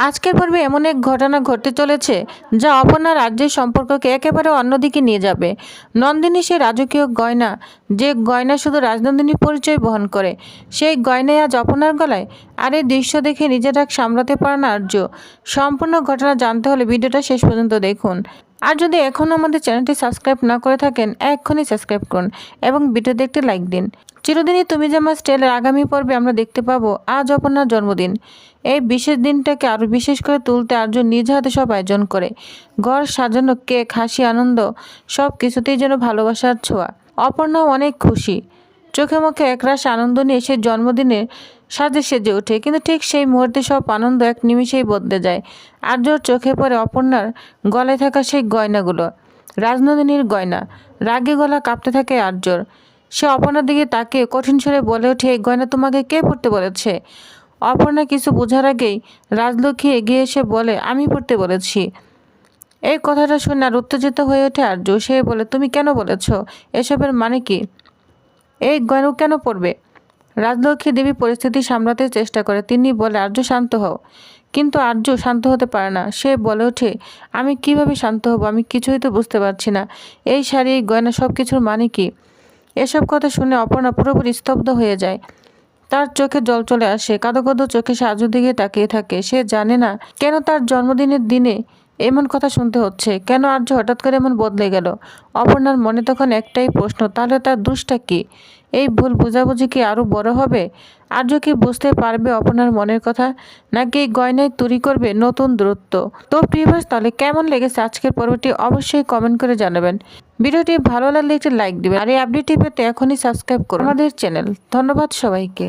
আজকের পর্বে এমন এক ঘটনা ঘটতে চলেছে যা অপর্ণা রাজ্যের সম্পর্ককে একেবারে অন্যদিকে নিয়ে যাবে। নন্দিনী সেই রাজকীয় গয়না, যে গয়না শুধু রাজনন্দিনী পরিচয় বহন করে, সেই গয়নায় আজ অপর্ণার গলায়। আর এই দৃশ্য দেখে নিজের রাগ সামলাতে পারে না আর্য। সম্পূর্ণ ঘটনা জানতে হলে ভিডিওটা শেষ পর্যন্ত দেখুন। আর যদি এখনও আমাদের চ্যানেলটি সাবস্ক্রাইব না করে থাকেন, এক্ষুনি সাবস্ক্রাইব করুন এবং ভিডিওতে একটি লাইক দিন। চিরদিনই তুমি যে আমার স্টাইলের আগামী পর্বে আমরা দেখতে পাবো আজ অপর্ণার জন্মদিন। এই বিশেষ দিনটাকে আরও বিশেষ করে তুলতে আর্য নিজ হাতে সব আয়োজন করে। ঘর সাজানো, কেক, হাসি, আনন্দ, সব কিছুতেই যেন ভালোবাসার ছোঁয়া। অপর্ণাও অনেক খুশি, চোখে মুখে একরাশ আনন্দ নিয়ে সেই জন্মদিনের সাজে সেজে ওঠে। কিন্তু ঠিক সেই মুহূর্তে সব আনন্দ এক নিমিষেই বদলে যায়। আর্যর চোখে পড়ে অপর্ণার গলায় থাকা সেই গয়নাগুলো, রাজনন্দিনীর গয়না। রাগে গলা কাঁপতে থাকে আর্যর। সে অপর্ণার দিকে তাকে কঠিন স্বরে বলে ওঠে, এই গয়না তোমাকে কে পড়তে বলেছে? অপর্ণা কিছু বোঝার আগেই রাজলক্ষ্মী এগিয়ে এসে বলে, আমি পড়তে বলেছি। এই কথাটা শুনে আর উত্তেজিত হয়ে ওঠে আর্য। সে বলে, তুমি কেন বলেছ? এসবের মানে কি? এই গয়না কেন পড়বে? রাজলক্ষ্মী দেবী পরিস্থিতি সামলাতে চেষ্টা করে। তিনি বলে, আর্য শান্ত হও। কিন্তু আর্য শান্ত হতে পারে না। সে বলে ওঠে, আমি কিভাবে শান্ত হব? আমি কিছুই তো বুঝতে পারছি না। এই শাড়ি, এই গয়না, সব কিছুর মানে কি? এসব কথা শুনে অপর্ণা পুরোপুরি স্তব্ধ হয়ে যায়। তার চোখে জল চলে আসে। কাঁদো কাঁদো চোখে সে আর্যর দিকে তাকিয়ে থাকে। সে জানে না কেন তার জন্মদিনের দিনে এমন কথা শুনতে হচ্ছে। কেন আর্য হঠাৎ করে এমন বদলে গেল? অপর্ণার মনে তখন একটাই প্রশ্ন, তাহলে তার দোষটা কি? এই ভুল বোঝাবুঝি কি আরও বড় হবে? আর্য কি বুঝতে পারবে অপর্ণার মনের কথা, নাকি এই গয়নায় তৈরি করবে নতুন দূরত্ব? তো প্রিভিয়াস, তাহলে কেমন লেগেছে আজকের পর্বটি অবশ্যই কমেন্ট করে জানাবেন। ভিডিওটি ভালো লাগলে একটি লাইক দিবেন আর এই আপডেটটি পেতে এখনই সাবস্ক্রাইব করুন আমাদের চ্যানেল। ধন্যবাদ সবাইকে।